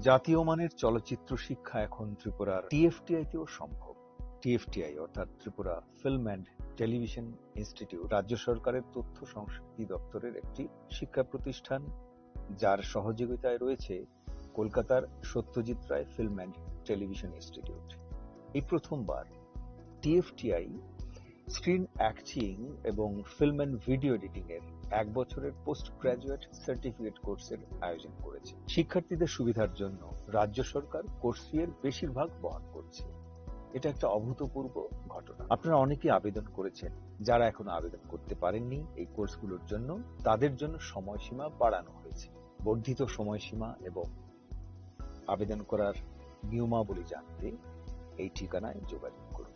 জাতীয় মানের চলচ্চিত্র শিক্ষা এখন ত্রিপুরার টিএফটিআই-তেও সম্ভব। টিএফটিআই অর্থাৎ Tripura film and television institute রাজ্য সরকারের তথ্য সংস্কৃতি দপ্তরের একটি শিক্ষা প্রতিষ্ঠান, যার সহযোগিতায় রয়েছে কলকাতার Satyajit Ray film and television institute. এই প্রথমবার টিএফটিআই স্ক্রিন অ্যাক্টিং এবং ফিল্ম অ্যান্ড ভিডিও এডিটিং এর 1 বছরের পোস্ট গ্রাজুয়েট সার্টিফিকেট কোর্সের আয়োজন করেছে। শিক্ষার্থীদের সুবিধার জন্য রাজ্য সরকার কোর্স ফি এর বেশিরভাগ বহন করছে। এটা একটা অভূতপূর্ব ঘটনা। আপনারা অনেকেই আবেদন করেছেন। যারা এখনো আবেদন করতে পারেননি এই কোর্সগুলোর জন্য, তাদের জন্য সময়সীমা বাড়ানো হয়েছে। বর্ধিত সময়সীমা এবং আবেদন করার নিয়মাবলী জানতে এই ঠিকানায় যোগাযোগ করুন।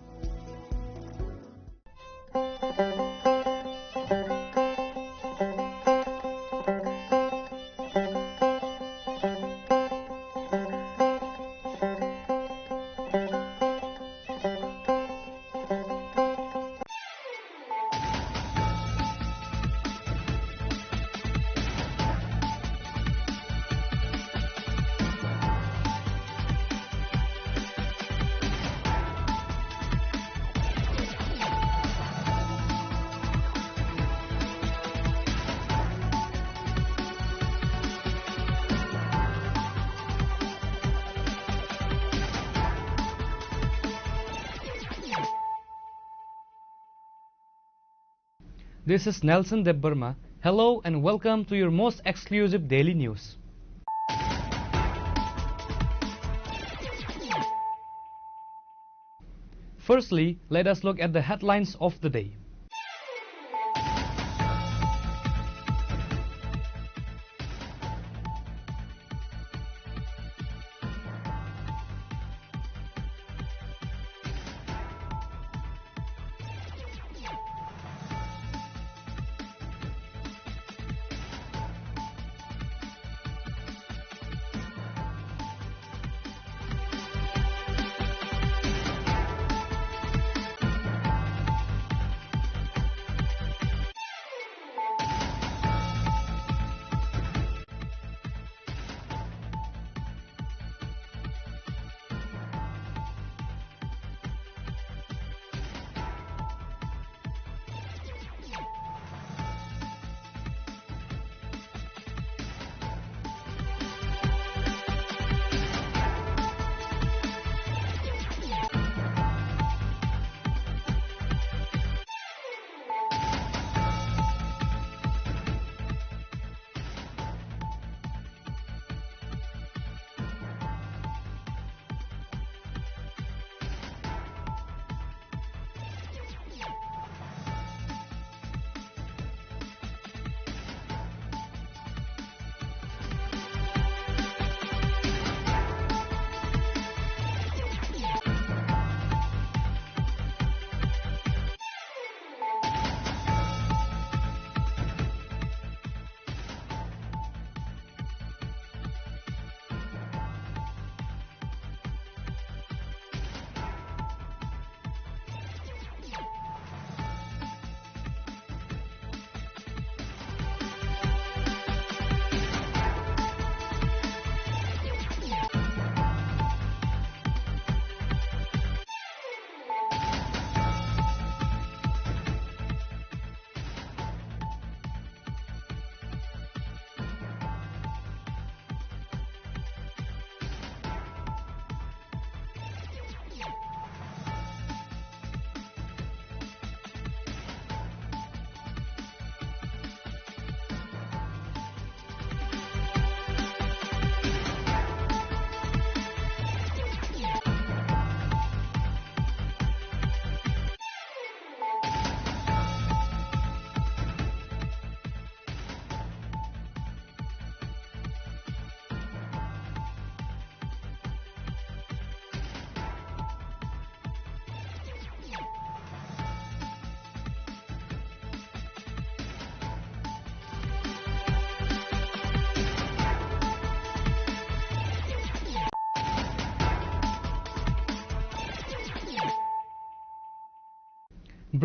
This is Nelson Debbarma. Hello and welcome to your most exclusive daily news. Firstly, let us look at the headlines of the day.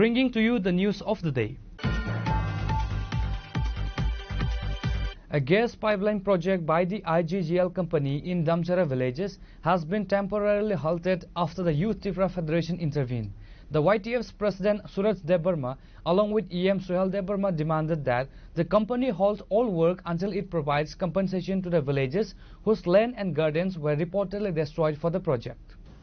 Bringing to you the news of the day. A gas pipeline project by the IGGL company in Damchara villages has been temporarily halted after the Youth Tripura Federation intervened. The YTF's president Suraj Debarma along with EM Suhel Debarma demanded that the company halt all work until it provides compensation to the villages whose land and gardens were reportedly destroyed for the project.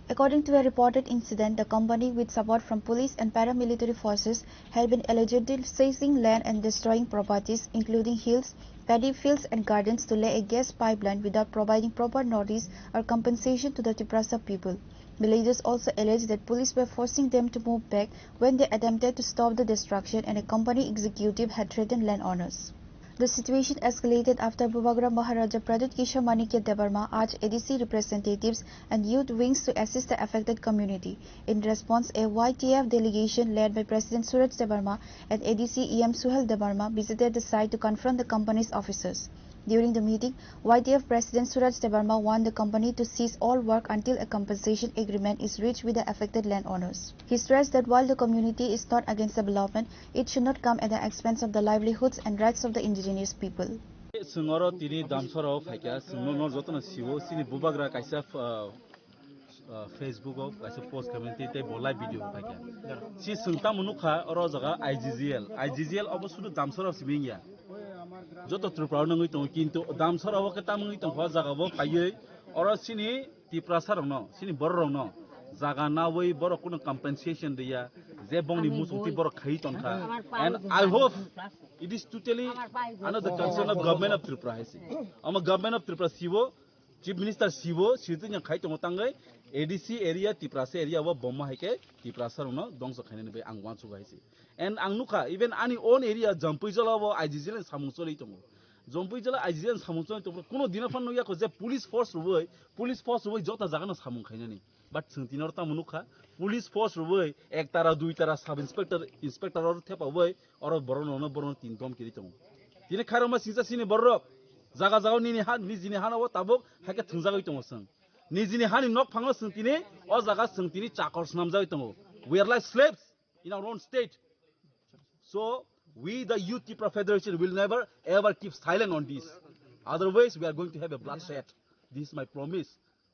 According to a reported incident, the company, with support from police and paramilitary forces, had been allegedly seizing land and destroying properties, including hills, paddy fields and gardens, to lay a gas pipeline without providing proper notice or compensation to the Tiprasa people. Villagers also alleged that police were forcing them to move back when they attempted to stop the destruction, and a company executive had threatened landowners. The situation escalated after Bubagra Maharaja Pradut Kishore Manikya Debarma urged ADC representatives and youth wings to assist the affected community. In response, a YTF delegation led by President Suraj Debarma and ADC EM Suhel Debarma visited the site to confront the company's officers. During the meeting, YTF President Suraj Debarma warned the company to cease all work until a compensation agreement is reached with the affected landowners. He stressed that while the community is not against development, it should not come at the expense of the livelihoods and rights of the indigenous people. Facebook of I suppose commentate bolai video pakai. Si sengta menuka orang jaga IGGL apa sudah damsar of Simingya. Joto Tripura nangui tong kintu damsar awak kita mangui tong hua jaga awak pakai orang sini Tiprasa orang no, sini bor orang no. Jaga nawai bor kuna compensation dia. Zebong ni musuti bor khai ton kha. And I hope it is totally another concern of government of Tripura. Ama government of Tripura siwo. Chief Minister Siwo, Sirtu yang kait tengok tanggai, ADC area, Tiprasa area, wa bomba hake, Tiprasa rona, dongso kainan be angwan suga hisi. And angnuka, even any own area, Jampui jala wa IGGL samusoli tongo. Jampui jala IGGL samusoli tongo. Kuno dinafan no ya ko je police force ruway jota jaga na samun kainani. But sentinor ta menuka, police force ruway, ek tara, dui tara, sub inspector or tepa ruway, or boron tin tom kiri tongo. Dine karama sisa sini borok. Jaga nini hana wa tabok hake thungjagai tongo sung. Nijini hani nok phangno sungtini o jaga sungtini chakor snamjai tongo. We are like slaves in our own state. So we the Youth Tripura Federation will never ever keep silent on this. Otherwise we are going to have a bloodshed. This is my promise.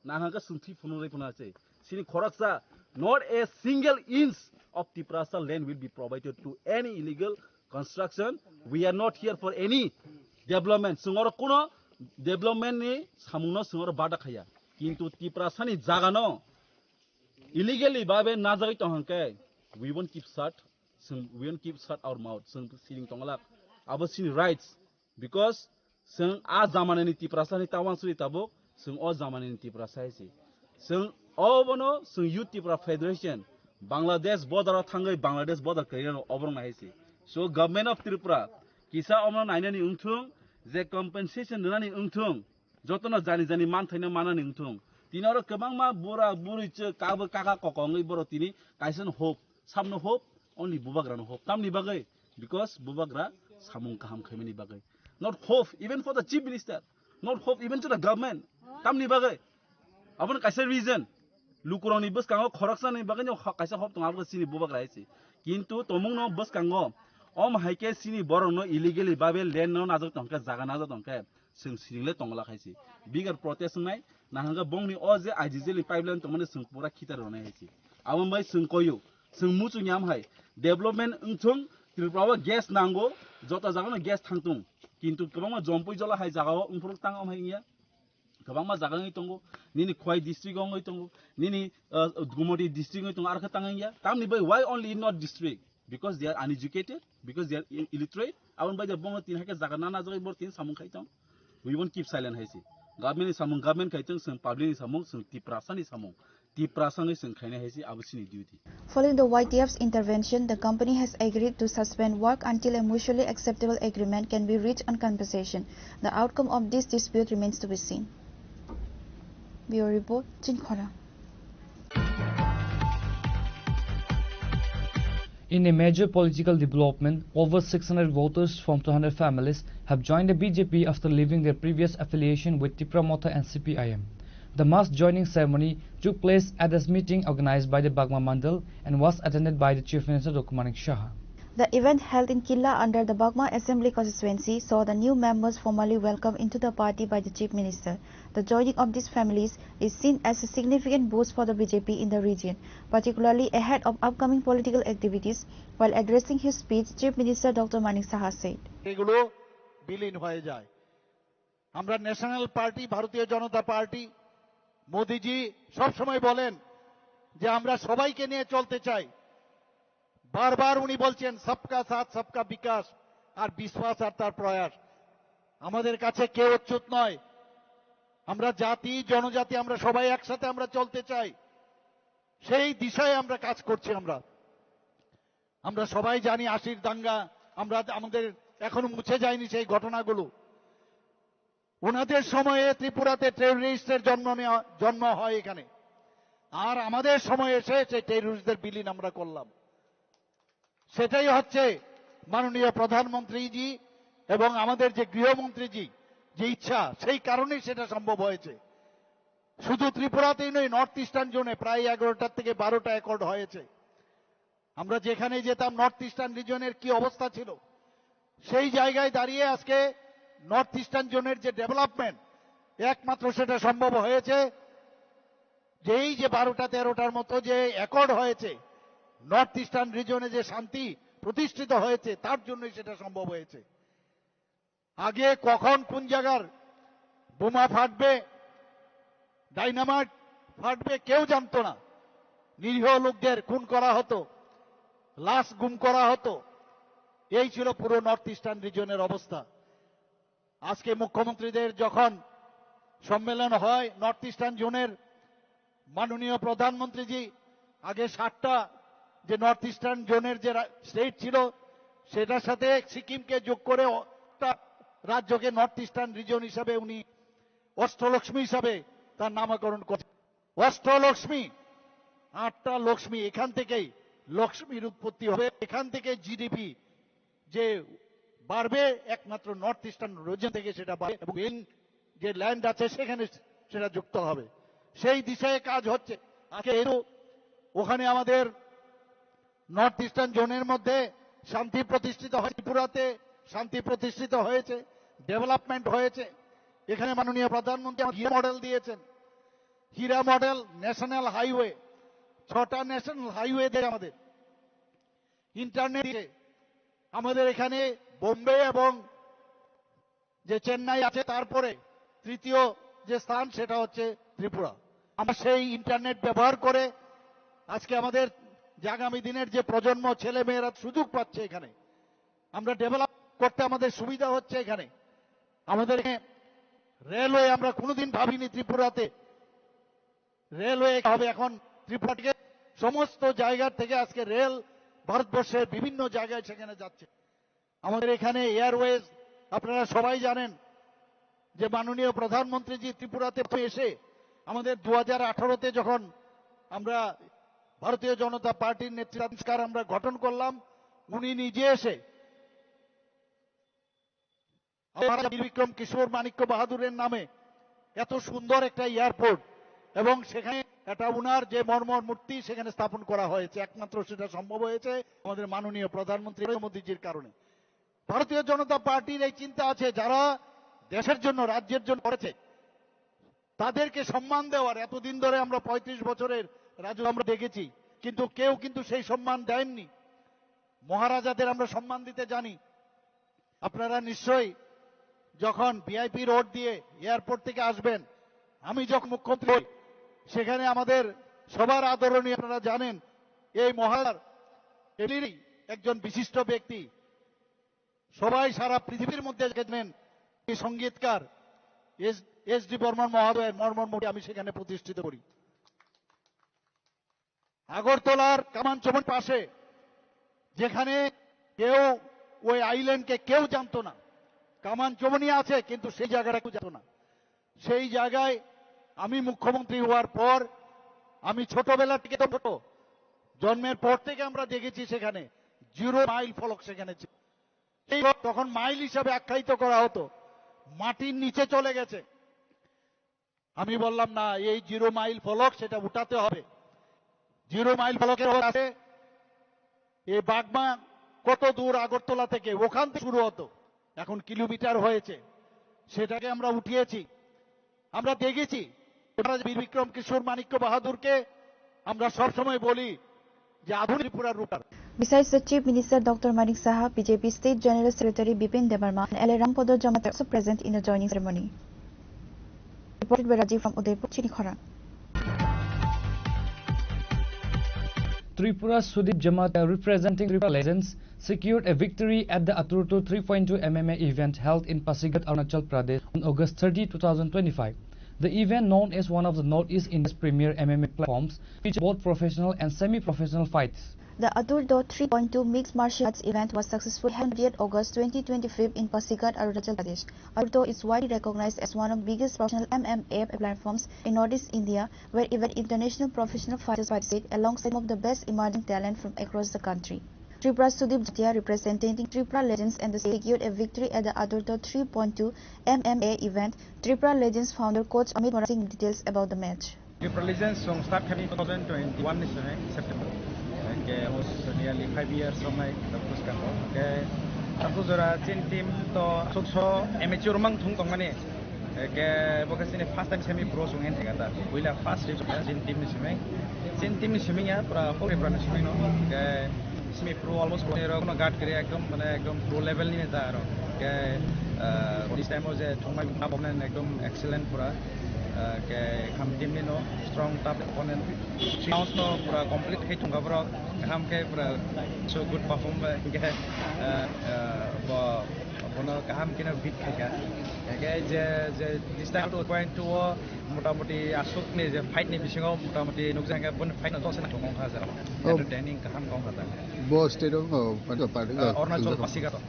Nahanga sungti phunoi phunase. Sini khoraksa not a single inch of Tiprasa land will be provided to any illegal construction. We are not here for any development. Sungor kuno development ni samuno sungor bada khaya. Kintu Tiprasa ni jaga no illegally babe na jagai tonghanke. We won't keep shut. We won't keep shut our mouth. Sung siling tongalak. Abo sini rights because sung a zamane ni Tiprasa ni tawan suri tabok sung o zamane ni Tiprasa isi. Sung o bono sung Youth Tripura Federation Bangladesh border thangai Bangladesh border kairan obrong na isi. So government of Tripura Kisa omna nainani ungthung je compensation nani ungthung jotona jani man thaina manani ungthung tinaro kebang ma bura buri che kaba kaka kokongai boro tini kaisen hope samno hope only bubagra no hope tamni bagai because bubagra samung kaham khaimani bagai not hope even for the chief minister not hope even to the government tamni bagai abon kaisen reason lukuroni bus kango khoraksa ni bagai no kaisa hope tong abga sini bubagra isi kintu tomung no bus kango Om haike sini borong no illegally babel land no nazok tongka jaga nazok tongka sing single tongla khaisi bigger protest nai nahanga bongni oje IGGL pipeline tongmane sing pura khitar rone haisi amon bai sing koyu sing muchu nyam hai development ungthung Tripura gas nango jota jaga no gas thangtung kintu kebangma jompui jola hai jaga o ungpuruk tang am haiya kebangma jaga ngai tongo nini khwai district ngai tongo nini Gumodi district ngai tongo ar khatangya tamni bai why only in not district because they are uneducated, because they are illiterate. Awan by the bongo tin hake zaganana zoi bor tin samung kaitong. We won't keep silent haisi. Government is samung government kaitong sung public is samung sung Tiprasa ni samung. Tiprasa ni sung kaina haisi abusini duty. Following the YTF's intervention, the company has agreed to suspend work until a mutually acceptable agreement can be reached on compensation. The outcome of this dispute remains to be seen. Bureau Report, Chinkhora. In a major political development, over 600 voters from 200 families have joined the BJP after leaving their previous affiliation with Tripura Motha and CPIM. The mass joining ceremony took place at a meeting organized by the Bagma Mandal and was attended by the Chief Minister Dr. Manik Shah. The event held in Killa under the Bagma Assembly constituency saw the new members formally welcomed into the party by the Chief Minister. The joining of these families is seen as a significant boost for the BJP in the region, particularly ahead of upcoming political activities. While addressing his speech, Chief Minister Dr. Manik Saha said, এগুলো বিলীন হয়ে যায়। আমরা national party, ভারতীয় জনতা party, মোদিজি সব সময় বলেন যে আমরা সবাইকে নিয়ে চলতে চাই। বারবার উনি বলছেন সবকা সাথ সবকা বিকাশ আর বিশ্বাস আর তার প্রয়াস। আমাদের কাছে কেউ অচ্যুত নয়। আমরা জাতি জনজাতি আমরা সবাই একসাথে আমরা চলতে চাই, সেই দিশায় আমরা কাজ করছি। আমরা সবাই জানি ৮০ দাঙ্গা, আমাদের এখনো মুছে যায়নি সেই ঘটনাগুলো। ওনাদের সময়ে ত্রিপুরাতে টেররিস্টের জন্ম হয় এখানে, আর আমাদের সময়ে এসে সেই টেররিস্টদের বিলীন আমরা করলাম। সেটাই হচ্ছে মাননীয় প্রধানমন্ত্রীজি এবং আমাদের যে গৃহমন্ত্রীজি যে ইচ্ছা, সেই কারণেই সেটা সম্ভব হয়েছে। শুধু ত্রিপুরাতেই নয়, নর্থ ইস্টার্ন জোনে প্রায় 11টা থেকে 12টা অ্যাকর্ড হয়েছে। আমরা যেখানে যেতাম নর্থ ইস্টার্ন রিজনের কি অবস্থা ছিল, সেই জায়গায় দাঁড়িয়ে আজকে নর্থ ইস্টার্ন জোনের যে ডেভেলপমেন্ট, একমাত্র সেটা সম্ভব হয়েছে যেই যে 12টা 13টার মতো যে অ্যাকর্ড হয়েছে, নর্থ ইস্টার্ন রিজনে যে শান্তি প্রতিষ্ঠিত হয়েছে, তার জন্যই সেটা সম্ভব হয়েছে। আগে কখন কোন জায়গার বোমা ফাটবে, ডাইনামাইট ফাটবে কেউ জানতো না। নিরীহ লোকদের খুন করা হতো, লাশ গুম করা হতো। এই ছিল পুরো নর্থ ইস্টার্ন রিজনের অবস্থা। আজকে মুখ্যমন্ত্রীদের যখন সম্মেলন হয় নর্থ ইস্টার্ন জোনের, মাননীয় প্রধানমন্ত্রীজি আগে 7টা যে নর্থ ইস্টার্ন জোনের যে স্টেট ছিল, সেটার সাথে সিকিমকে যোগ করে রাজ্যকে নর্থ ইস্টার্ন রিজন হিসাবে উনি অষ্টলক্ষ্মী হিসাবে তার নামকরণ করেন। অষ্টলক্ষ্মী, 8টা লক্ষ্মী, এখান থেকেই লক্ষ্মীর উৎপত্তি হবে, এখান থেকে জিডিপি যে বাড়বে একমাত্র নর্থ ইস্টার্ন রিজন থেকে সেটা বাড়বে, এবং যে ল্যান্ড আছে সেখানে সেটা যুক্ত হবে। সেই দিশায় কাজ হচ্ছে। আজকে ওখানে আমাদের নর্থ ইস্টার্ন জোনের মধ্যে শান্তি প্রতিষ্ঠিত হয়, ত্রিপুরাতে শান্তি প্রতিষ্ঠিত হয়েছে, ডেভেলপমেন্ট হয়েছে। এখানে মাননীয় প্রধানমন্ত্রী হীরা মডেল দিয়েছেন। হীরা মডেল ন্যাশনাল হাইওয়ে, 6টা ন্যাশনাল হাইওয়ে দিয়ে আমাদের ইন্টারনেট দিয়ে আমাদের এখানে বোম্বে এবং যে চেন্নাই আছে, তারপরে তৃতীয় যে স্থান সেটা হচ্ছে ত্রিপুরা। আমরা সেই ইন্টারনেট ব্যবহার করে আজকে আমাদের যে আগামী দিনের যে প্রজন্ম ছেলে মেয়েরা সুযোগ পাচ্ছে, এখানে আমরা ডেভেলপ করতে আমাদের সুবিধা হচ্ছে। এখানে আমাদের রেলওয়ে আমরা কোনোদিন ভাবিনি ত্রিপুরাতে রেলওয়ে হবে। এখন ত্রিপুরা থেকে সমস্ত জায়গা থেকে আজকে রেল ভারতবর্ষের বিভিন্ন জায়গায় সেখানে যাচ্ছে। আমাদের এখানে এয়ারওয়েজ আপনারা সবাই জানেন যে মাননীয় প্রধানমন্ত্রীজি ত্রিপুরাতে এসে আমাদের 2018তে যখন আমরা ভারতীয় জনতা পার্টির নেতৃত্বে আমরা গঠন করলাম, উনি নিজে এসে বিক্রম কিশোর মানিক্য বাহাদুরের নামে এত সুন্দর একটা এয়ারপোর্ট, এবং সেখানে একটা উনার যে মর্মর মূর্তি সেখানে স্থাপন করা হয়েছে। একমাত্র সেটা সম্ভব হয়েছে আমাদের মাননীয় প্রধানমন্ত্রী মোদীজির কারণে। ভারতীয় জনতা পার্টির এই চিন্তা আছে, যারা দেশের জন্য রাজ্যের জন্য করেছে তাদেরকে সম্মান দেওয়ার। এতদিন ধরে আমরা 35 বছরের রাজু আমরা দেখেছি, কিন্তু কেউ কিন্তু সেই সম্মান দেননি। মহারাজাদের আমরা সম্মান দিতে জানি। আপনারা নিশ্চয়ই যখন ভিআইপি রোড দিয়ে এয়ারপোর্ট থেকে আসবেন, আমি যখন মুখ্যমন্ত্রী সেখানে আমাদের সবার আদরণীয় আপনারা জানেন এই মহারাজ একজন বিশিষ্ট ব্যক্তি, সবাই সারা পৃথিবীর মধ্যে জানেন এই সঙ্গীতকার এস.ডি. বর্মন মহোদয়ের মর্মর মূর্তি আমি সেখানে প্রতিষ্ঠিত করি। আগরতলার কামানচমন পাশে, যেখানে কেউ ওই আইল্যান্ডকে কেউ জানতো না, কামানচমনি আছে কিন্তু সেই জায়গাটা কেউ জানতো না। সেই জায়গায় আমি মুখ্যমন্ত্রী হওয়ার পর, আমি ছোটবেলা থেকে তো ছোট জন্মের পর থেকে আমরা দেখেছি সেখানে 0 মাইল ফলক সেখানে ছিল। তখন মাইল হিসাবে আখ্যায়িত করা হতো, মাটির নিচে চলে গেছে। আমি বললাম না, এই 0 মাইল ফলক সেটা উঠাতে হবে। 0 মাইল ফলকের আছে এই বাগমা কত দূর আগরতলা থেকে, ওখান থেকে শুরু হতো, এখন কিলোমিটার হয়েছে। সেটাকে আমরা উঠিয়েছি। আমরা দেখেছি বীর বিক্রম কিশোর মানিক্য বাহাদুরকে আমরা সবসময় বলি যে আধুনিক ত্রিপুরার রূপার। Besides the Chief Minister Dr. Manik Saha, BJP State General Secretary Bipin Debarma and L.A. Rampodo Jamaat also present in the joining ceremony. Reported by Rajiv from Udaipur, Chinikhara. Tripura's Sudip Jamata, representing Tripura Legends, secured a victory at the Aturto 3.2 MMA event held in Pasigat, Arunachal Pradesh on August 30, 2025. The event, known as one of the Northeast India's premier MMA platforms, featured both professional and semi-professional fights. The Aturdo 3.2 mixed martial arts event was successfully held on August 2025 in Pasigat, Arunachal Pradesh. Aturdo is widely recognized as one of the biggest professional MMA platforms in Northeast India, where even international professional fighters participate alongside some of the best emerging talent from across the country. Tripura's Sudip Jatia, representing Tripura Legends, and the secured a victory at the Aturdo 3.2 MMA event. Tripura Legends founder coach Amit Moran Singh details about the match. Tripura Legends start having 2021 September. Okay, was nearly 5 years from my first camp. Okay, tapos jora chin team to so amateur mang thung tong mane. Okay, because in first time semi pro sung hen thega ta. Wila first chin team ni simeng. Chin team ni simeng ya pura full Tripura ni simeng no. Okay, semi pro almost pro ero kono guard kare ekdom pro level ni ta aro. Okay, this time was a thung mai opponent ekdom excellent pura. के हम team में no strong top opponent rounds नो पूरा complete है तुंगा पूरा हम के पूरा so good perform के वो अपना काम के ना beat है क्या जे this time to point to मोटा-मोटी आसुक ने जे fight ने बिशिंगो मोटा-मोटी नुकसान के अपन fight ना तो से ना कौन खा जरा entertaining काम कौन खाता है वो स्टेट हो पंजाब पार्टी अरुणाचल पासीघाट तो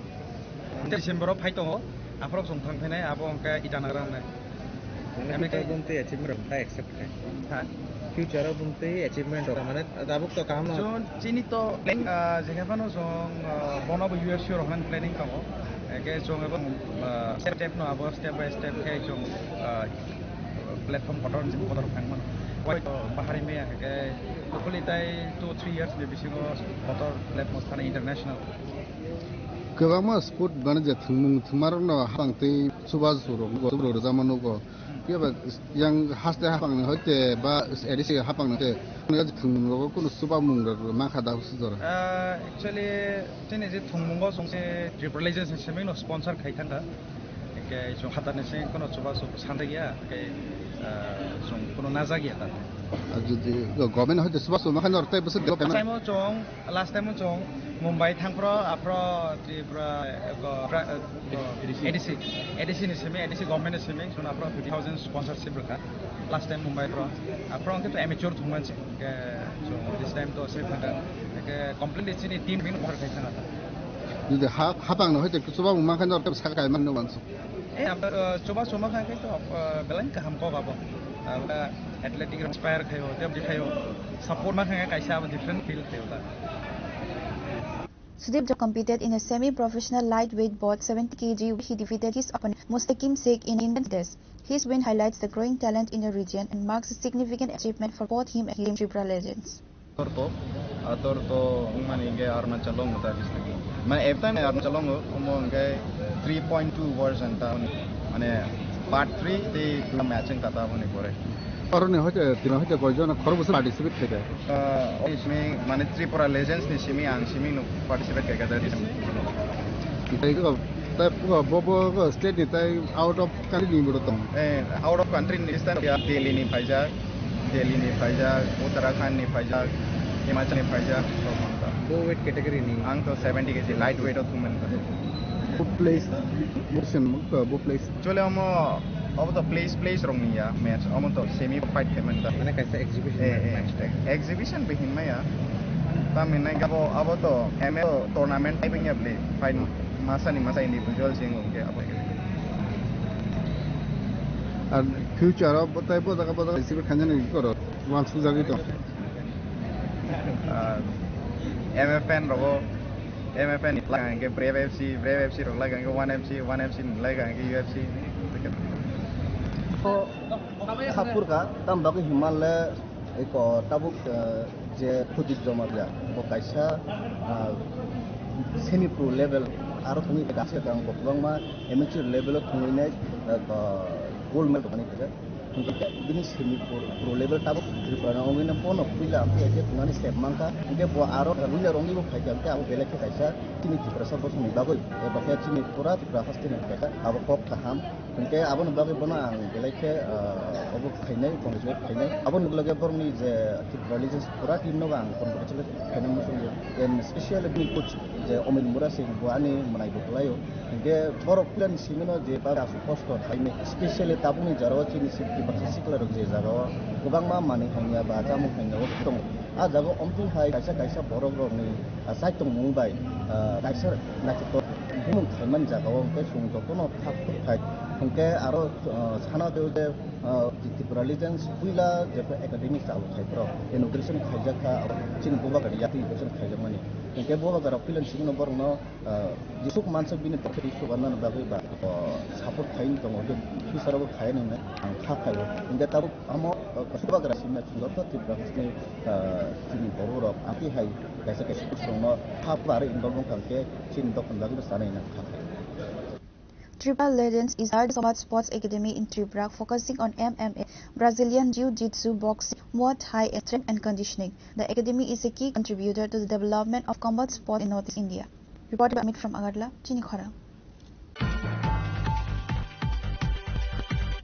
दिसंबर में fight तो हो आप लोग सुनते हैं ना आप उनका इटानगर में फ्यूचर बुनते अचीवमेंट होता है एक्सेप्ट है हां फ्यूचर बुनते अचीवमेंट होता माने दाबुक तो काम जो चिनी तो जगह पर जो बनो यूएफसी और हन प्लानिंग का हो के जो स्टेप नो अब स्टेप बाय स्टेप के जो प्लेटफॉर्म कटर फांगमन वाइ बाहरी में के तो कुलिताई 2-3 इयर्स में बिसिंगो कटर प्लेटफॉर्म थाने इंटरनेशनल गोबां स्पोर्ट बानजे थुमारनो हांते सुबाज सुरो गबरो जामानो गो बेबा yang haste hapang hote ba edisi hapang ne ne thungmo kono suba mung ma khada usura actually tene je thungmo songse Tripura Legends semi no sponsor khai thanga ke so hata ne se kono suba sanda gya ke song kono naja gya ta যদি government হইতে সুবা সুমা খান অর্থাৎ বছর দেব কেন টাইমো চং last টাইমো চং Mumbai থাংপ্র আপ্র Tripura ADC नि सेमे एडिसी गभर्नमेन्ट सेमे सुन आप्र 50,000 स्पॉन्सरशिप रखा लास्ट टाइम मुंबई प्रो आप्र अंके तो एमेच्योर थुमन से के सो दिस टाइम तो सेफ था के कंप्लीट इचिनि टीम बिन ओवर खाइ थाना যদি হাপাং হইতে সুবা মুমা খান অর্থাৎ সাকাই মান নবানস ए अब सुबा सुमा खाइ तो बेलाइन का हमको बाबो एथलेटिक इंस्पायर खायो जब दिखायो सपोर्ट मा खाइ कैसा डिफरेंट फील खायो ता Sudip competed in a semi-professional lightweight bout 70 kg where he defeated his opponent Mustaqim Sheikh in Indian test. His win highlights the growing talent in the region and marks a significant achievement for both him and his Tripura Legends. Aturto mani ge Arunachal muta bisnagi mane every time Arunachal mo ge 3.2 version ta mane part 3 the matching kata bone kore অরনে হইতে তিন হইতে কয়জন খরবস participate থেকে इसमें माने Tripura legends नि सिमी आं सिमी नु पार्टिसिपेट केगा जादि তাইগো তাই ববো স্টেট नि তাই আউট অফ কান্ট্রি नि বড়তম out of country this time Delhi नि फाइजा उत्तराखंड नि फाइजा हिमाचल नि फाइजा वो वेट कैटेगरी नि आं तो 70 KG light weight of women वो प्लेस मोशन वो प्लेस चले हम अब तो प्लेस रंग नहीं या मैच अब तो सेमी फाइट पेमेंट था मैंने कैसे एग्जीबिशन पे हिम्मा या तब मैंने अब तो एमए टूर्नामेंट टाइप में अपने फाइट masa individual sing उनके अब আর ফিউচার অফ তাই বড় বড় রিসিভ খানজানি করো ওয়ান্স সুজাগি তো MFN रहो MFN लगाएंगे ब्रेव FC रोग लगाएंगे 1FC लगाएंगे UFC Sapur ka tam bagi Himalaya eko tabuk je Sudip Jamata bo kaisa semi pro level aro thungi gase dang bokbang ma amateur level thungi gold medal bani kaja bini semi pro level tabo tripura ongina pono pila ampi aje tungani step mangka inde bo aro runya rongi bo khaja ampe abo belake kaisa tini tripura sabos ni bagoi e bakya tini pura tripura hastini kaisa abo kok kaham Oke, abon bagi bono ang belake obo khainai pongjo khainai abon lage borni je religious pura team no bang kon bachele khainai musung en special ni coach je omil mura sing buani manai botlayo ge boro plan simino je ba asu post khainai specially tabuni jaro chini sikti bakse sikla rok je jaro gobang ma mani khanya ba jamu khanya o tong a jago omti hai kaisa borok rok ni sai tong mumbai kaisa nakito bumung khaiman jagao ke sung to no thak khai Oke, aro sana tu je Tripura Legends puila je academic salu khai pro inauguration khaja ka chin boba ka yati inauguration khaja mani oke boba ka pilan sing nomor no jisuk mansa bini takri su banna na bagai ba support khain to mo ki sarabo khai no na kha khai inga taru amo kasuba ka simna chungo to Tripura ni chini boru ro api hai kaisa kaisa no kha pare involve kan ke chin to kan bagai sana ina kha Tripura Legends is a combat sports academy in Tripura focusing on MMA, Brazilian Jiu-Jitsu, boxing, Muay Thai, strength and conditioning. The academy is a key contributor to the development of combat sports in Northeast India. Reported by Amit from Agartala, Chini Khora.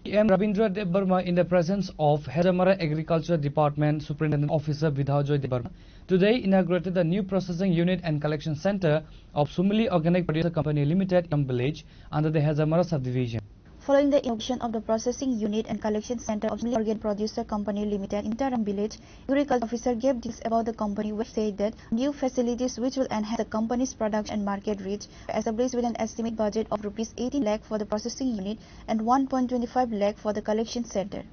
M. Rabindra Debbarma in the presence of Hazamara Agriculture Department Superintendent Officer Vidhajoy Debbarma today inaugurated the new processing unit and collection center of Sumili Organic Producer Company Limited in village under the Hazamara subdivision. Following the inauguration of the processing unit and collection center of Sumili Organic Producer Company Limited in Taram village, agriculture officer gave details about the company which said that new facilities which will enhance the company's production and market reach were established with an estimated budget of Rs 18 lakh for the processing unit and 1.25 lakh for the collection center.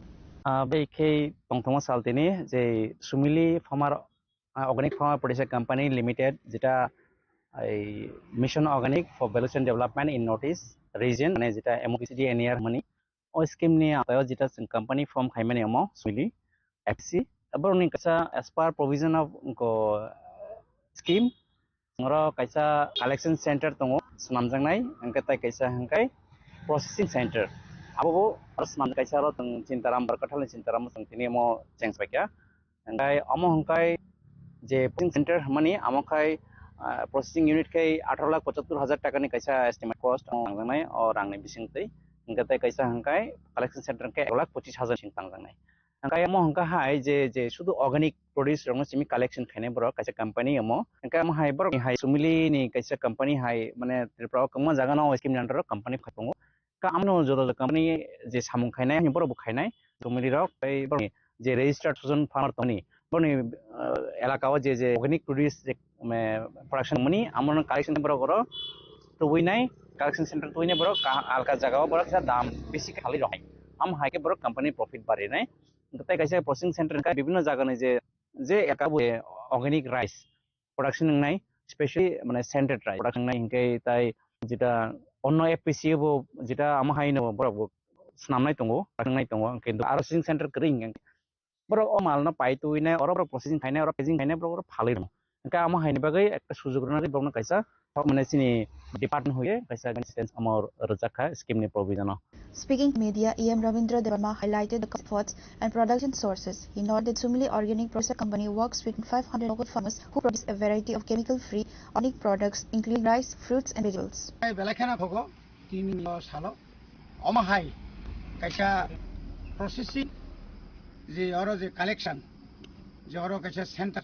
Beke Tongtongo Saltini, the Sumili Farmer Organic Farmer Producer Company Limited, Zeta Mission Organic for Balance Development in Northeast region, and Zeta MOPCD and near money, or scheme near Zeta company from Haimanemo, Sumili, FC, about as per provision of scheme, Noro Kaisa Collection Center Tongo, Snamjangai, and Kata Kaisa Hankai, Processing Center. Abo asman kaisa ro teng cintaram berkathal cintaram teng tini mo change baikya angkai amo hangkai je processing center mani amo kai processing unit kai 18,75,000 taka ni kaisa estimate cost tangnai or rangni bising tei angkai kaisa hangkai collection center kai 1,25,000 sing tangnai angkai amo hangka hai je sudu organic produce rong simi collection khaine bro kaisa company amo angkai amo hai bro hai Sumili ni kaisa company hai mane Tripura kama jaga no scheme under company khapungo ka amno jodo company je samung khainai ni boro khainai Sumili rok pai je registered susan farmer toni boni elakao je organic produce production mani amon collection boro goro to winai collection center to winai boro alka jaga boro sa dam beshi khali rohai am haike boro company profit bare nai tai kaisa processing center ka bibhinno jaga nei je ekabo organic rice production nai especially mane scented rice production nai hinkai tai jeta অন্য APC বো যেটা আমা হাইনো বড় স্নামনাই দङ রাখনাই দङ কিন্তু আরসিং centre করিং বড় ও মালনা পাইতুইনে or বড় processing খাইনে or paging খাইনে বড় ফালি দङ কা আমা হাইনি বাগै একটা সুযোগ রনারি বড় কাইসা মানে সিনি ডিপার্টমেন্ট হয়ে কাইসা গাইডেন্স আমার রজাখা স্কিম নি provision Speaking to media, E.M. Rabindra Debbarma highlighted the efforts and production sources. He noted that Sumili Organic Producer Company works with 500 local farmers who produce a variety of chemical-free organic products, including rice, fruits, and vegetables. Belakana Pogo, Timi Salo, Omahai, Kasha processing, the Oro collection, the Oro Kasha center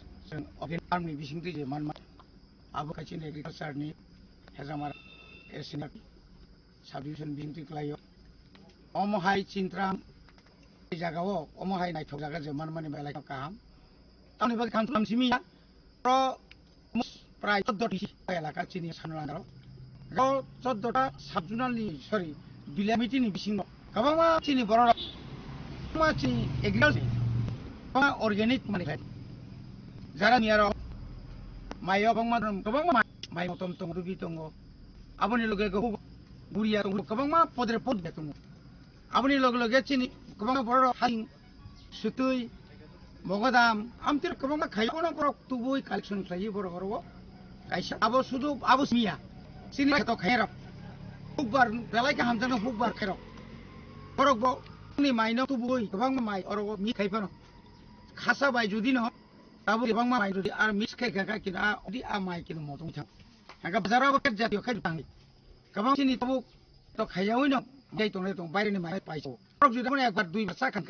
of the army, wishing to the Manma, Abukachin agriculture, Hazamara, Esinat, subdivision being to Clayo. Omahai Chintram Jagao, Omahai Night of Jaga, Manman Belakam. Only what comes from Simia, Pro Price of Doti, Lakachini Sanrano. Go Sodota, subjunally, sorry, Bilamiti Bishino. Kavama Chini Bora, Machi, agriculture, organic manufacturing. Zaraniero, my Obama, my Motom Rubitongo, Aboni Logo, Buria, Kavama, for the report. Aboni Logo Getchini, Kavama Bora, Hang, Sutui, Mogadam, Amtir Kavama Kayona to boy collection Sayi Boro, kaisa abo sudu abo simia sini to khairap hukbar belai ka hamjano hukbar khairap korok bo ni maino tu boi gobang mai orok mi khaifano khasa bai judi no abo gobang mai judi ar mis khai ka kina odi a mai kino motong thang hanga bazara ba ket jati khai tangi gobang sini to to khayawoi no dei tong le tong baire ni mai paiso korok judi mane ekbar dui basa khan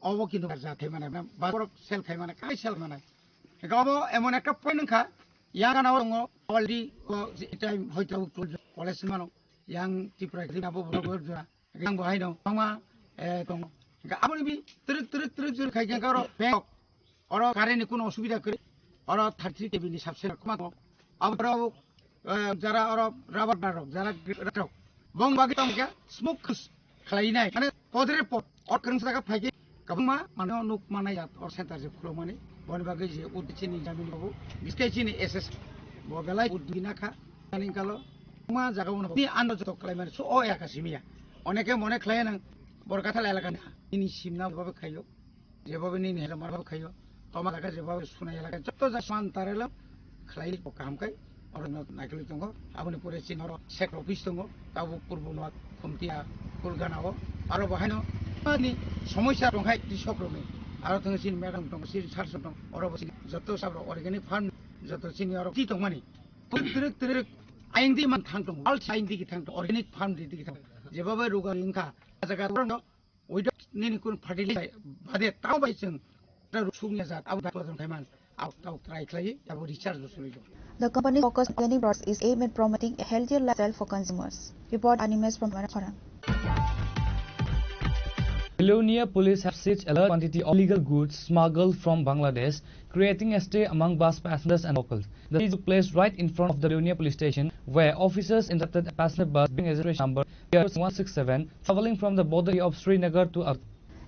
abo kino barja thai mane ba korok sel khai mane kai sel mane gabo emon ekta point nka yang ana orang already time hoito college mano yang tipra grina bo bo jora yang bahai no mama tong ga amoni bi truk jur khai ga ro bank oro kare ni কোনো অসুবিধা করে oro 33 kb ni sabse kuma ko abro jara oro rubber barok jara ratok bong bagi tong ga smoke khlai nai mane podre pot or krung saka phage kabma mane nuk manai jat or center je khlo mane bon bagi je udchini jamin babu biskaichini ss bo belai udina kha ani kalo ma jaga uno ni ando to khlai mane so o eka simia oneke mone khlai nang বরকাথা এলাকা ইনি সিমনা ভাবে খাইও যেভাবে নিয়ে হেলা মারভাবে খাইও তোমার এলাকা যেভাবে শোনাই এলাকা যত যা সমান তার এলাম খাইলি কামকাই আর নাইকলি দङ আপনি পরে চিনর সেক অফিস দङ তাবো পূর্ব নয় কমতিয়া কুলগানাও আর বাহাইনো ni সমস্যা দংহাই কৃষক রমে আর তুমি চিন ম্যাডাম দङ সিন সার দङ আর বসি যত সব অর্গানিক ফার্ম যত চিনি আর কি দङ মানি তিরক আইন দি মান থাং দङ আল আইন দি থাং অর্গানিক ফার্ম দি থাং যেভাবে রোগা লিংকা jaga orang oido nini kun fertilizer bade tau bai jeng ta sungnya zat abu da ton kaiman au tau try klai abu recharge sulujo. The company focus on organic products is aimed at promoting a healthier lifestyle for consumers. Report Animes from Manakharan. Belonia police have seized a large quantity of illegal goods smuggled from Bangladesh, creating a stir among bus passengers and locals. The seize took place right in front of the Belonia police station, where officers intercepted a passenger bus bearing registration number 167 travelling from the border of Srinagar to Arth.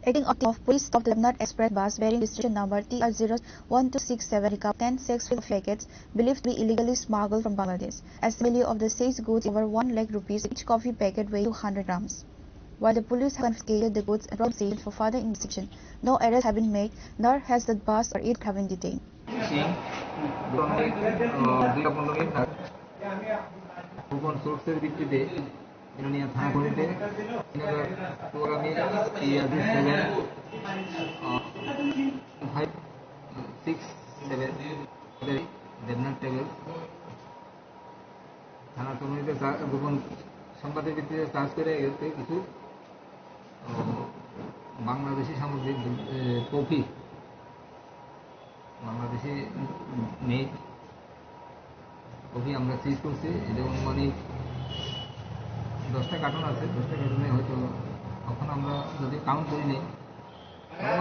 Acting of police stopped the Lemnat Express bus bearing registration number TR01267, recovered 10 sex-filled packets believed to be illegally smuggled from Bangladesh. Estimately of the seized goods over 1 lakh rupees, each coffee packet weighing 200 grams. While the police have confiscated the goods and brought sale for further investigation, no arrests have been made, nor has the bus or it have been detained. Belonia থানা করিতে প্রোগ্রামে TR7 567 Debnath travels থানা কমিটিতে গোপন সংবাদের ভিত্তিতে charge করে এতে কিছু বাংলাদেশি সামগ্রিক কফি বাংলাদেশি মেড কফি আমরা সিজ করছি এটা অনুমানিক 10টা কার্টুন আছে 10টা কার্টুনে হয়তো এখন আমরা যদি কাউন্ট করি নেই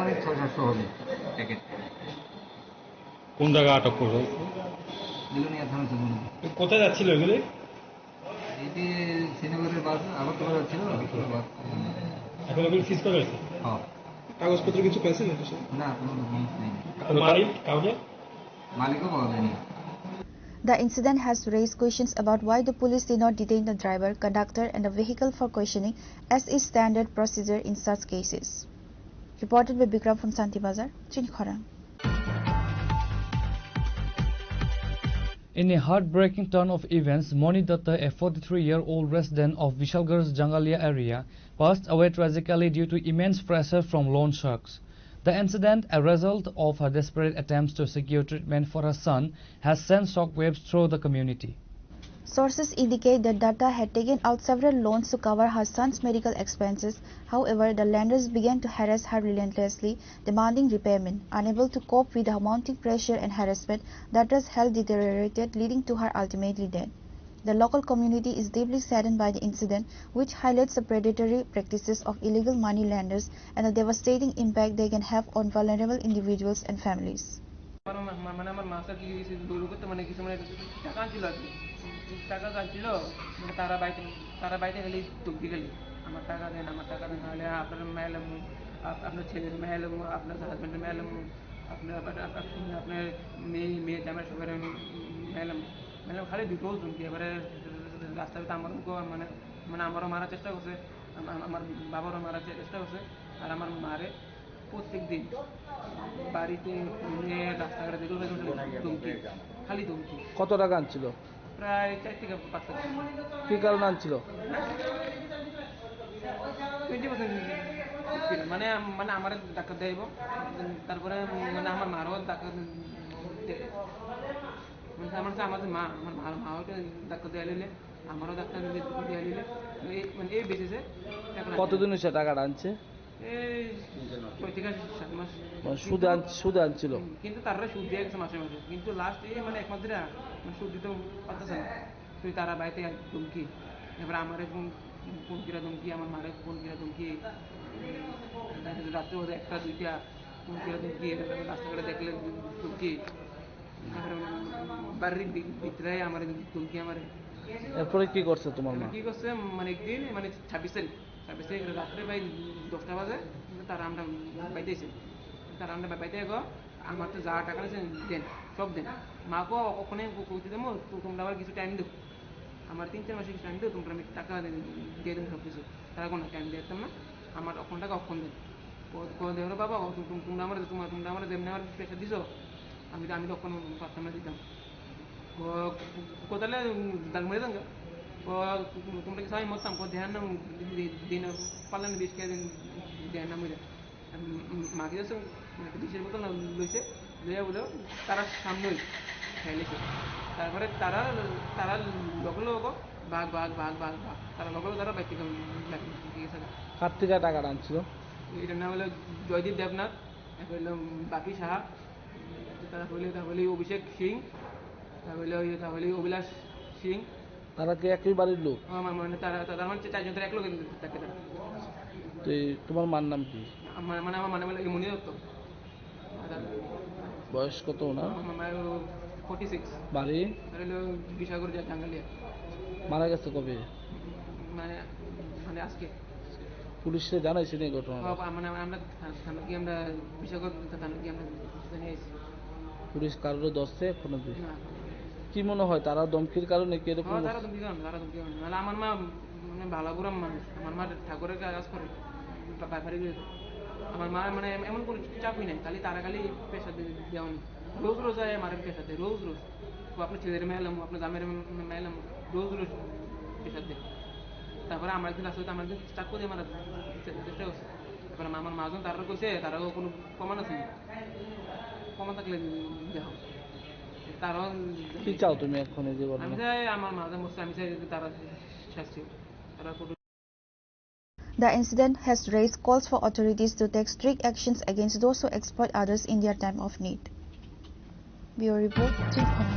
অনেক 600-700 হবে প্যাকেট কোন জায়গা আটক করবে বেলোনিয়া থানা চলুন কোথায় যাচ্ছিল এগুলো এটি শ্রীনগরের বাস আগরতলা যাচ্ছিল বাস এখন এগুলো সিজ করা হয়েছে হ্যাঁ কাগজপত্র কিছু পেয়েছে না কোনো ডকুমেন্টস নেই মালিক কাউকে মালিকও পাওয়া যায়নি. The incident has raised questions about why the police did not detain the driver, conductor and the vehicle for questioning, as is standard procedure in such cases. Reported by Bikram from Santi Bazar, Chinikhara. In a heartbreaking turn of events, Moni Datta, a 43-year-old resident of Vishalgarh's Jangalia area, passed away tragically due to immense pressure from loan sharks. The incident, a result of her desperate attempts to secure treatment for her son, has sent shockwaves through the community. Sources indicate that Datta had taken out several loans to cover her son's medical expenses. However, the lenders began to harass her relentlessly, demanding repayment. Unable to cope with the mounting pressure and harassment, Datta's health deteriorated, leading to her ultimately death. The local community is deeply saddened by the incident, which highlights the predatory practices of illegal money lenders and the devastating impact they can have on vulnerable individuals and families. টাকা চাইছিল তারা বাইতে খালি তুক দি গেলি আমার টাকা দেন নাহলে আপনার মেয়েলাম আপনার ছেলের মেয়েলাম আপনার হাজব্যান্ডের মেয়েলাম আপনার মেয়ে জামাই সবার মেয়েলাম খালি দুটো চুমকি এবারে রাস্তাতে আমারও মারার চেষ্টা করছে আমার বাবারও মারার চেষ্টা করছে আর আমার মারে প্রত্যেক দিন বাড়িতে ফোনে রাস্তাঘাটে যেগুলো ধমকি, খালি ধমকি। কত টাকা আনছিল? প্রায় 4 থেকে 5 লাখ। কি কারণে আনছিল? 20% মানে মানে আমার ডাক্তার দেব, তারপরে মানে আমার মারও ডাক্তার মানে আমার মা মাও ডাক্তার দেওয়া নিলে, আমারও ডাক্তার দেওয়া নিলে, মানে এই বেসিসে। কতদিন সে টাকাটা আনছে? এই 6 থেকে 7 মাস। সুদ আনছিল, কিন্তু তারা সুদ দিয়ে গেছে মাসে মাসে, কিন্তু লাস্ট মানে এক মাস ধরে মানে সুদ দিতে পারতেছে না। তুই তারা বাড়িতে ধমকি, এবার আমার ফোন কিরা ধমকি, আমার মারে ফোন কিরা ধমকি, রাত্রে বোধ 1টা 2টা ফোন কিরা ধমকি, রাস্তাঘাটে দেখলে ধমকি, বাড়ির ভিতরে আমার ধমকি। আমার এরপরে কি করছে তোমার মা? কি করছে মানে একদিন মানে 26 তারিখ রাত্রে প্রায় 10টা বাজে তারা আমরা বাইতেছি, তারা আমরা বাইতে গো, আমার তো যা টাকা আছে দেন, সব দেন। মাকেও ওখানে কইতে দেবো তোমরা আবার কিছু টাইম দেবো, আমার 3-4 মাসে কিছু টাইম দেবো, তোমরা আমি টাকা দিয়ে দেবো সব কিছু। তারা কোনো টাইম দিতাম না, আমার অক্ষণ টাকা অক্ষণ দেন। দেখো বাবা তোমরা আমার যেমনি আমার প্রেশার দিছো, আমি তখন পারতাম না দিতাম। কোথালে দাগ মেরে দেন, তোমরা কি সবাই মরতাম, ধ্যান না দিন পারলেন 20 কেজি ধ্যান না মরে। মাকে যাচ্ছে 20-এর বোতল লইছে, লইয়া বলে তারা সামনে খেলেছে। তারপরে তারা লগে ভাগ তারা লগে তারা বাইক থেকে গেছে। কার থেকে টাকাটা আনছিল? এটার নাম হলো জয়দীপ দেবনাথ, এরপর হলো বাপি সাহা, তারপরে অভিষেক সিং, তাহলে অভিলাষ সিং। তারা কি একই বাড়ির লোক? মানে তারা মানে 4 জন এক লোক থাকে। তো তোমার মার নাম কি? মানে আমার মানে মনি দত্ত। বয়স কত না? 46। বাড়ি হলো বিশাগর জাঙ্গালিয়া। মারা গেছে কবে? মানে আজকে। পুলিশে জানাইছে এই ঘটনা? মানে আমরা থানা কি আমরা বিশাগর থানা কি আমরা জানিয়েছি। পুলিশ কারোর দোষে এখনো কি মনে হয় তারা ধমকির কারণে কি এরকম? তারা ধমকি কারণ মানে আমার মা মানে ভালো করে মানুষ, আমার মা ঠাকুরের কাজ করে ব্যাপারে। আমার মা মানে এমন কোনো চাপই নাই, খালি তারা খালি পেশা দেওয়া নেই। রোজ আমার পেশা দেয়, রোজ আপনার ছেলের মেলাম, আপনার জামের মেলাম, রোজ পেশা দেয়। তারপরে আমার একদিন আসলে আমার একদিন স্টার্ট করে আমার চেষ্টা করছে। তারপরে আমার মাজন তারা কইছে তারাও কোনো প্রমাণ আছে, প্রমাণ থাকলে দেওয়া হবে। তারাও কি চাও তুমি এখন? আমি চাই আমার মাঝে মধ্যে আমি চাই তারা শাস্তি। The incident has raised calls for authorities to take strict actions against those who exploit others in their time of need. Bureau Report, Chinikhorang.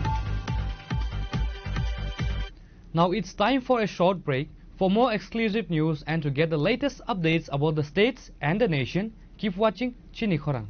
Now it's time for a short break. For more exclusive news and to get the latest updates about the states and the nation, keep watching Chinikhorang.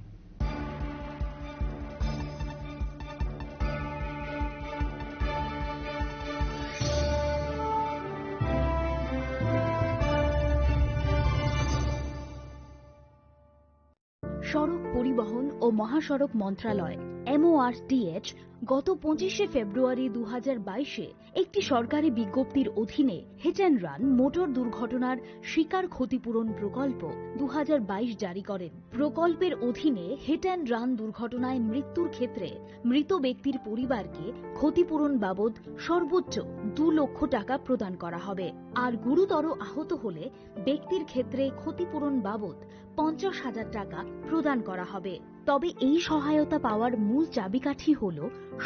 সড়ক পরিবহন ও মহাসড়ক মন্ত্রণালয় MORTH গত 25শে ফেব্রুয়ারি 2022-এ একটি সরকারি বিজ্ঞপ্তির অধীনে hit and run motor দুর্ঘটনার শিকার ক্ষতিপূরণ প্রকল্প 2022 জারি করেন। প্রকল্পের অধীনে হিট অ্যান্ড রান দুর্ঘটনায় মৃত্যুর ক্ষেত্রে মৃত ব্যক্তির পরিবারকে ক্ষতিপূরণ বাবদ সর্বোচ্চ 2 লক্ষ টাকা প্রদান করা হবে, আর গুরুতর আহত হলে ব্যক্তির ক্ষেত্রে ক্ষতিপূরণ বাবদ 50,000 টাকা প্রদান করা হবে। তবে এই সহায়তা পাওয়ার মূল চাবিকাঠি হল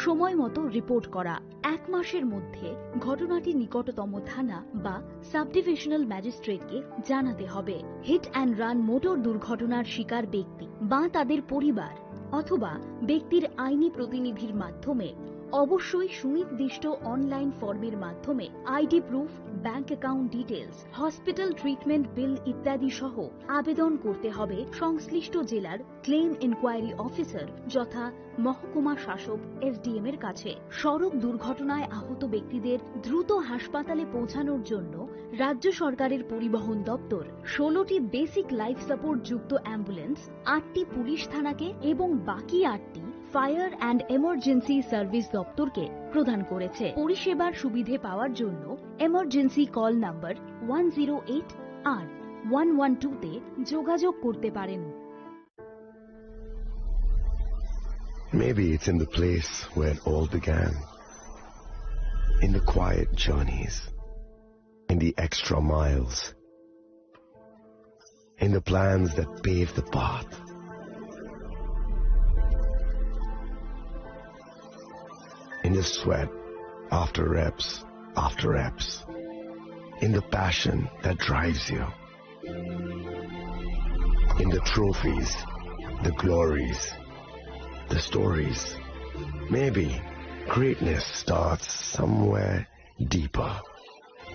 সময় মতো রিপোর্ট করা। 1 মাসের মধ্যে ঘটনাটি নিকটতম থানা বা সাব ডিভিশনাল ম্যাজিস্ট্রেটকে জানাতে হবে। হিট অ্যান্ড রান মোটর দুর্ঘটনার শিকার ব্যক্তি বা তাদের পরিবার অথবা ব্যক্তির আইনি প্রতিনিধির মাধ্যমে অবশ্যই সুনির্দিষ্ট অনলাইন ফর্মের মাধ্যমে ID proof, bank account details, hospital treatment bill ইত্যাদি সহ আবেদন করতে হবে সংশ্লিষ্ট জেলার ক্লেম ইনকোয়ারি অফিসার যথা মহকুমা শাসক SDM এর কাছে। সড়ক দুর্ঘটনায় আহত ব্যক্তিদের দ্রুত হাসপাতালে পৌঁছানোর জন্য রাজ্য সরকারের পরিবহন দপ্তর 16টি বেসিক লাইফ সাপোর্ট যুক্ত অ্যাম্বুলেন্স, 8টি পুলিশ থানাকে এবং বাকি 8টি ফায়ার অ্যান্ড এমার্জেন্সি সার্ভিস দপ্তরকে প্রদান করেছে। পরিষেবার সুবিধে পাওয়ার জন্য এমার্জেন্সি কল নাম্বার 108 আর 112-তে যোগাযোগ করতে পারেন। Maybe it's in the place where it all began. In the quiet journeys. In the extra miles. In the plans that pave the path. In the sweat after reps. In the passion that drives you. In the trophies, the glories, the stories. Maybe greatness starts somewhere deeper.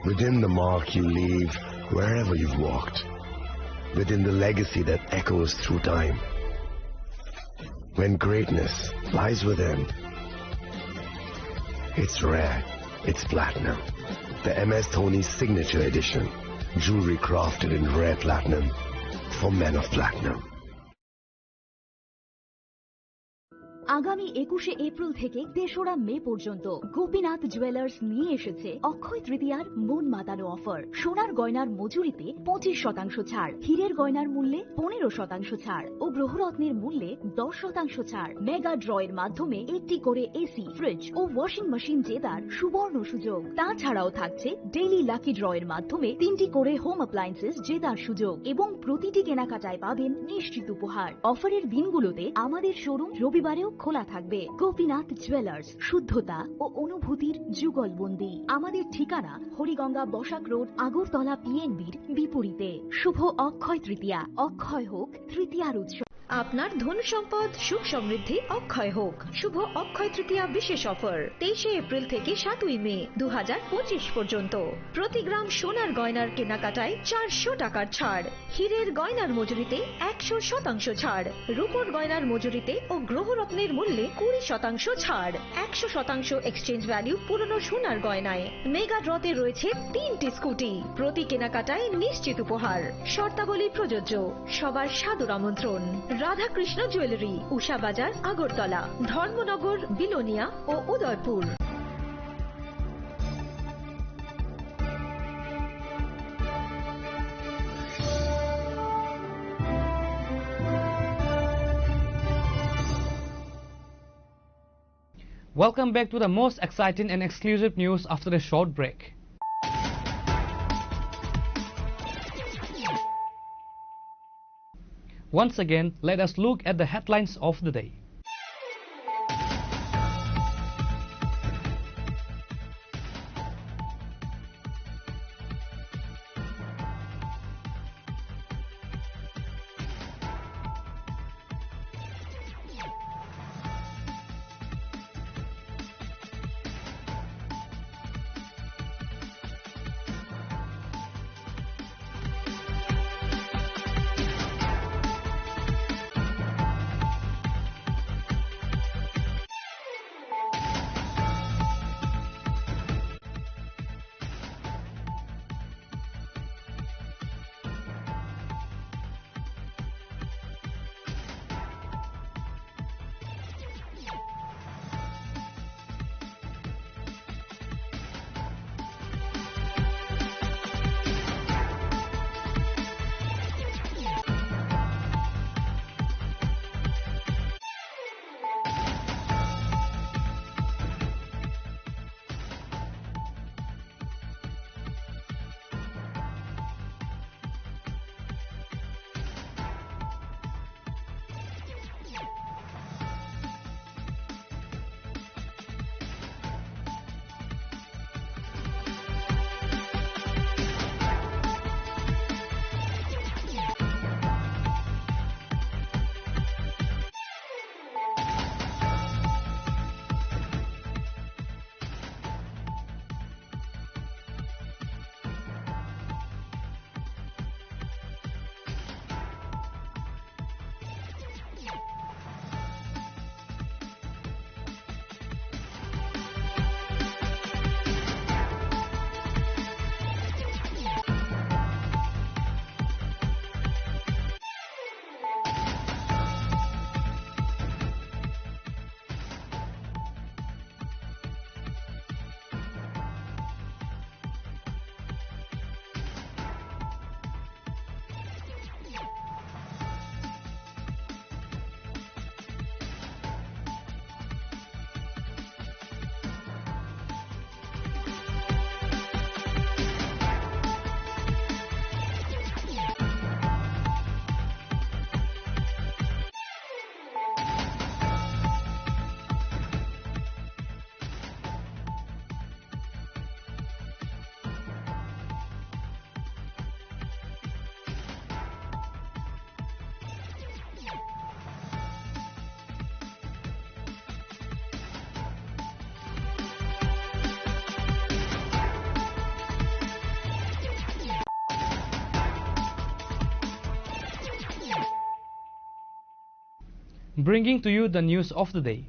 Within the mark you leave wherever you've walked. Within the legacy that echoes through time. When greatness lies within, it's rare, it's platinum. The MS Dhoni Signature Edition. Jewelry crafted in rare platinum for men of platinum. আগামী 21শে April থেকে 3রা মে পর্যন্ত Gopinath jewellers নিয়ে এসেছে অক্ষয় তৃতীয়ার মন মাতানো offer. সোনার গয়নার মজুরিতে 25% ছাড়, হীরের গয়নার মূল্যে 15% ছাড় ও গ্রহরত্নের মূল্যে 10% ছাড়। মেগা ড্রয়ের মাধ্যমে একটি করে এসি, ফ্রিজ ও ওয়াশিং মেশিন জেতার সুবর্ণ সুযোগ। তাছাড়াও থাকছে ডেইলি লাকি ড্রয়ের মাধ্যমে 3টি করে হোম অ্যাপ্লায়েন্সেস জেতার সুযোগ এবং প্রতিটি কেনাকাটায় পাবেন নিশ্চিত উপহার। অফারের দিনগুলোতে আমাদের শোরুম রবিবারেও খোলা থাকবে। গোপীনাথ জুয়েলার্স, শুদ্ধতা ও অনুভূতির যুগলবন্দি। আমাদের ঠিকানা হরিগঙ্গা বসাক রোড, আগরতলা পিএনবির বিপরীতে। শুভ অক্ষয় তৃতীয়া, অক্ষয় হোক তৃতীয়ার উৎসব। আপনার ধন সম্পদ সুখ সমৃদ্ধি অক্ষয় হোক। শুভ অক্ষয় তৃতীয়া বিশেষ অফার 23শে এপ্রিল থেকে 7ই মে 2025 পর্যন্ত। প্রতি গ্রাম সোনার গয়নার কেনাকাটায় 400 টাকার ছাড়, হীরের গয়নার মজুরিতে 100% ছাড়, রূপোর গয়নার মজুরিতে ও গ্রহরত্নের মূল্যে 20% ছাড়, 100% এক্সচেঞ্জ ভ্যালু পুরনো সোনার গয়নায়। মেগা ড্রতে রয়েছে 3টি স্কুটি, প্রতি কেনাকাটায় নিশ্চিত উপহার। শর্তাবলী প্রযোজ্য। সবার সাদর আমন্ত্রণ। রাধাকৃষ্ণ জুয়েলারি, উষা বাজার, আগরতলা, ধর্মনগর, বিলোনিয়া ও Udaipur. Welcome back to the most exciting and exclusive news after a short break. Once again, let us look at the headlines of the day. Bringing to you the news of the day.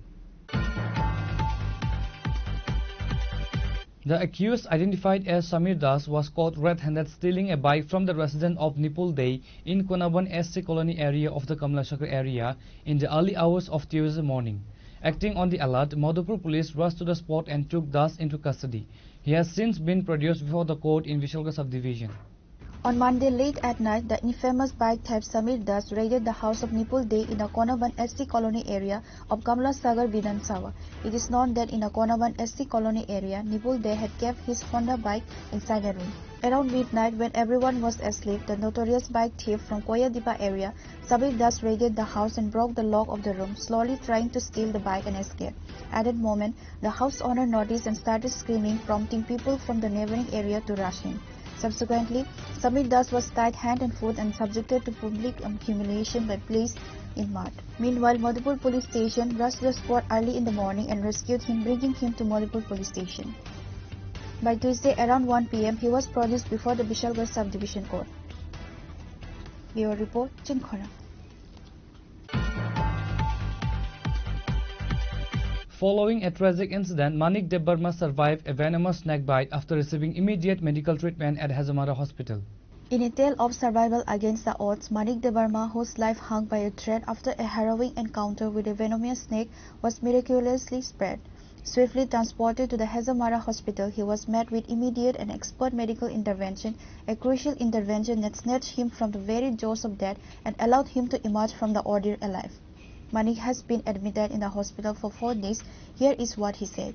The accused, identified as Samir Das, was caught red-handed stealing a bike from the resident of Nipul Day in Konaban SC colony area of the Kamlashakar area in the early hours of Tuesday morning. Acting on the alert, Madhupur police rushed to the spot and took Das into custody. He has since been produced before the court in Vishalgarh subdivision. On Monday late at night, the infamous bike thief Samir Das raided the house of Nipul Day in a Konaban SC colony area of Kamla Sagar Vidhan Sabha. It is known that in a Konaban SC colony area, Nipul Day had kept his Honda bike inside a room. Around midnight, when everyone was asleep, the notorious bike thief from Koyadipa area, Samir Das raided the house and broke the lock of the room, slowly trying to steal the bike and escape. At that moment, the house owner noticed and started screaming, prompting people from the neighboring area to rush in. Subsequently, Samir Das was tied hand and foot and subjected to public humiliation by police in mud. Meanwhile, Madhupur police station rushed to the spot early in the morning and rescued him, bringing him to Madhupur police station. By Tuesday around 1 p.m., he was produced before the Vishalgarh subdivision court. Bureau report, Chinkhona. Following a tragic incident, Manik Debarma survived a venomous snake bite after receiving immediate medical treatment at Hazamara Hospital. In a tale of survival against the odds, Manik Debarma, whose life hung by a thread after a harrowing encounter with a venomous snake, was miraculously spared. Swiftly transported to the Hazamara Hospital, he was met with immediate and expert medical intervention, a crucial intervention that snatched him from the very jaws of death and allowed him to emerge from the ordeal alive. Manik has been admitted in the hospital for 4 days. Here is what he said.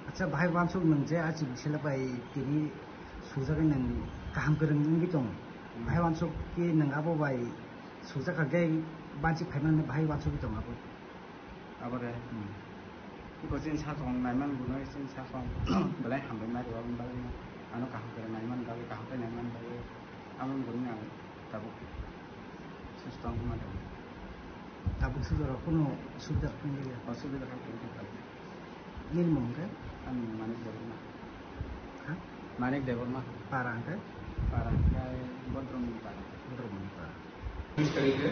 Acha bahai wansuk nangje aji bisela bai tini sujaga nang kaham kereng ngi tong bahai wansuk ki nang abo bai sujaga gai banci khaiman bahai wansuk ki tong abo abare ko jin sa song naiman bunoi jin sa song balai hambai mai ro balai anu kaham kereng naiman balai kaham kereng naiman balai amun bunnya tabu sistem kuma tabu sudara kuno sudar kungi sudara kan kungi minimum kan Manik Debarma. Manik Debarma. Parang kan? Parang kayak Bodrum Parang. Bodrum Parang. তারিখে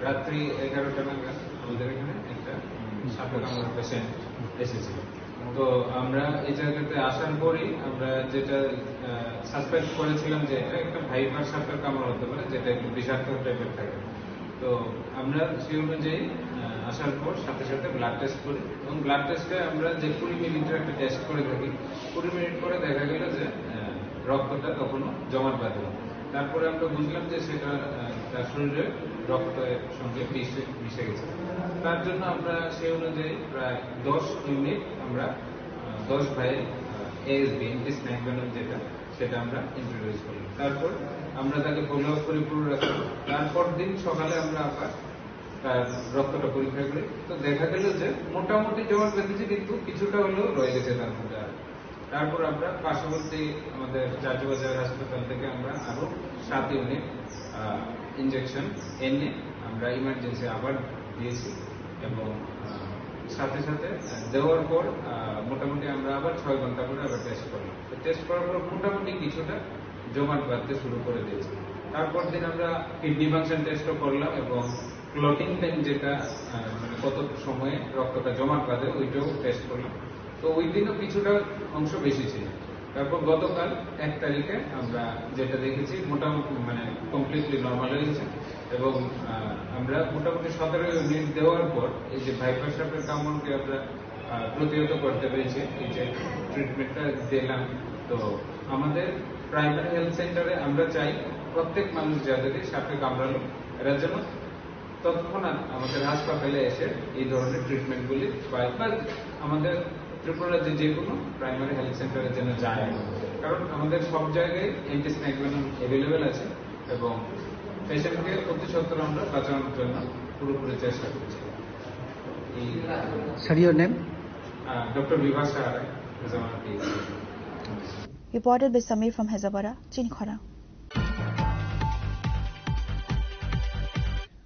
রাত্রি 11টা নাগাদ আমাদের এখানে একটা সাপে কামড়ার patient এসেছিল। তো আমরা এই জায়গাতে আসার পরই আমরা যেটা সাসপেক্ট করেছিলাম যে এটা একটা ভাইপার সাপের কামড় হতে পারে, যেটা একটু বিষাক্ত টাইপের থাকে। তো আমরা সেই অনুযায়ী আসার পর সাথে সাথে ব্লাড টেস্ট করি এবং ব্লাড টেস্টে আমরা যে 20 মিনিটের একটা টেস্ট করে থাকি, 20 মিনিট পরে দেখা গেল যে রক্তটা তখনও জমাট বাঁধে। তারপরে আমরা বুঝলাম যে সেটা তার শরীরে রক্তের সঙ্গে মিশে গেছে। তার জন্য আমরা সেই অনুযায়ী প্রায় 10 ইউনিট আমরা 10 ভাই এএসবি স্ন্যাক ভেনম যেটা সেটা আমরা ইন্ট্রোডিউস করলাম। তারপর আমরা তাকে ফলো আপ করে পুরো রাখলাম। তারপর দিন সকালে আমরা আবার তার রক্তটা পরীক্ষা করি। তো দেখা গেল যে মোটামুটি জমাট বেঁধেছে, কিন্তু কিছুটা হলেও রয়ে গেছে তার মধ্যে। তারপর আমরা পার্শ্ববর্তী আমাদের চাচুবাজার হাসপাতাল থেকে আমরা আরো 7 ইউনিট ইনজেকশন এনে আমরা ইমার্জেন্সি আবার দিয়েছি এবং সাথে সাথে দেওয়ার পর মোটামুটি আমরা আবার 6 ঘন্টা করে আবার টেস্ট করলাম। টেস্ট করার পর মোটামুটি কিছুটা জমাট বাঁধতে শুরু করে দিয়েছি। তারপর দিন আমরা কিডনি ফাংশন টেস্টও করলাম এবং ক্লটিং টাইম যেটা মানে কত সময়ে রক্তটা জমাট বাঁধে ওইটাও টেস্ট করলাম। তো ওই দিনও কিছুটা অংশ বেশি ছিল। তারপর গতকাল 1 তারিখে আমরা যেটা দেখেছি মোটামুটি মানে কমপ্লিটলি নর্মাল হয়েছে এবং আমরা মোটামুটি 17 ইউনিট দেওয়ার পর এই যে ভাইপার সাপের কামড়কে আমরা প্রতিহত করতে পেরেছি। এই যে ট্রিটমেন্টটা দিলাম, তো আমাদের প্রাইমারি হেলথ সেন্টারে আমরা চাই প্রত্যেক মানুষ যাদেরকে সাপে কামড়ালো এরা যেন তৎক্ষণাৎ আমাদের হাসপাতালে এসে এই ধরনের ট্রিটমেন্টগুলি পায় বা আমাদের ত্রিপুরা রাজ্যে যে কোনো প্রাইমারি হেলথ সেন্টারে যেন যায়, কারণ আমাদের সব জায়গায় অ্যান্টিস্নেক ভেনম অ্যাভেলেবেল আছে এবং পেশেন্টকে অতি সত্বর আমরা বাঁচানোর জন্য পুরোপুরি চেষ্টা করছি। Sir, your name? Dr. Vivas Saharay, Reported by Samir from Hazabara, Chinkhara.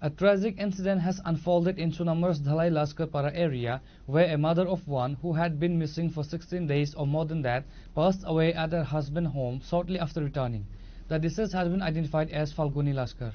A tragic incident has unfolded in Chunamur's Dhalai Laskar Para area, where a mother of one who had been missing for 16 days or more than that passed away at her husband's home shortly after returning. The deceased has been identified as Falguni Laskar.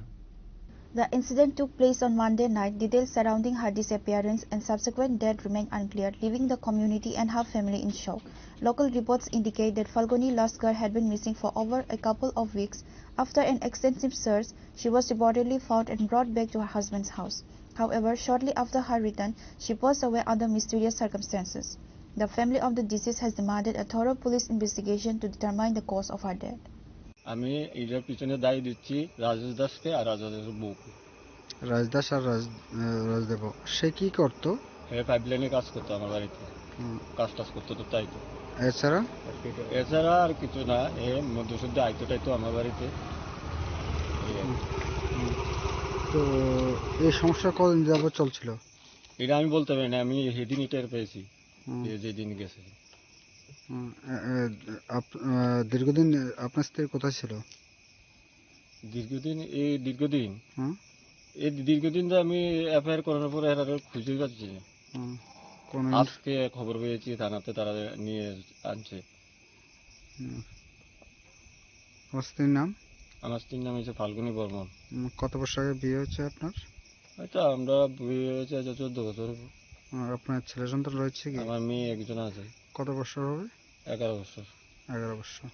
The incident took place on Monday night. Details surrounding her disappearance and subsequent death remain unclear, leaving the community and her family in shock. Local reports indicate that Falguni Laskar had been missing for over a couple of weeks. After an extensive search, she was reportedly found and brought back to her husband's house. However, shortly after her return, she passed away under mysterious circumstances. The family of the deceased has demanded a thorough police investigation to determine the cause of her death. আমি এটার পিছনে দায়ী দিচ্ছি রাজেশ দাসকে আর রাজেশ বউকে। রাজদাস আর রাজদেব, সে কি করতো? পাইপলাইনে কাজ করতো আমার বাড়িতে, কাজ টাজ করতো, তো তাই তো। এছাড়া আর কিছু না, মধ্যশুদ্ধ আইতো টাইতো আমার বাড়িতে। তো এই সমস্যা কদিন যাবত চলছিল? এটা আমি বলতে পারি না, আমি সেদিনই টের পেয়েছি যেদিন গেছে। দীর্ঘদিন আপনার স্ত্রী কোথায় ছিল? দীর্ঘদিন তো আমি এফআইআর করার পরে এরা খুঁজে পাচ্ছি না। আজকে খবর পেয়েছি থানাতে, তারা নিয়ে আনছে। আমার স্ত্রীর নাম? আমার স্ত্রীর নাম হচ্ছে ফাল্গুনী বর্মন। কত বছর আগে বিয়ে হয়েছে আপনার? হয়তো আমরা বিয়ে হয়েছে 14 বছর। আপনার ছেলে সন্তান রয়েছে কি? আমার মেয়ে একজন আছে। কত বছর হবে? 11 বছর। 11 বছর।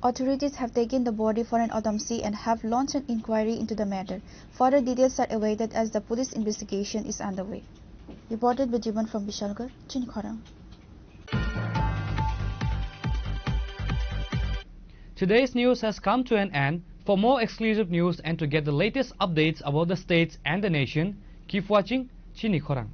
Authorities have taken the body for an autopsy and have launched an inquiry into the matter. Further details are awaited as the police investigation is underway. Reported by Jiban from Bishalgarh, Chinkhara. Today's news has come to an end. For more exclusive news and to get the latest updates about the states and the nation, keep watching Chinkhara.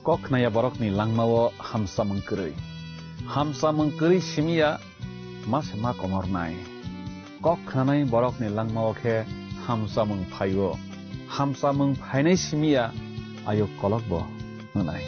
Kok naya borok ni langmawo hamsa mengkeri simia mas ma komor nai. Kok nanai borok ni langmawo ke hamsa mengphayo. Hamsa mengphainai simia ayo kolok bo nai.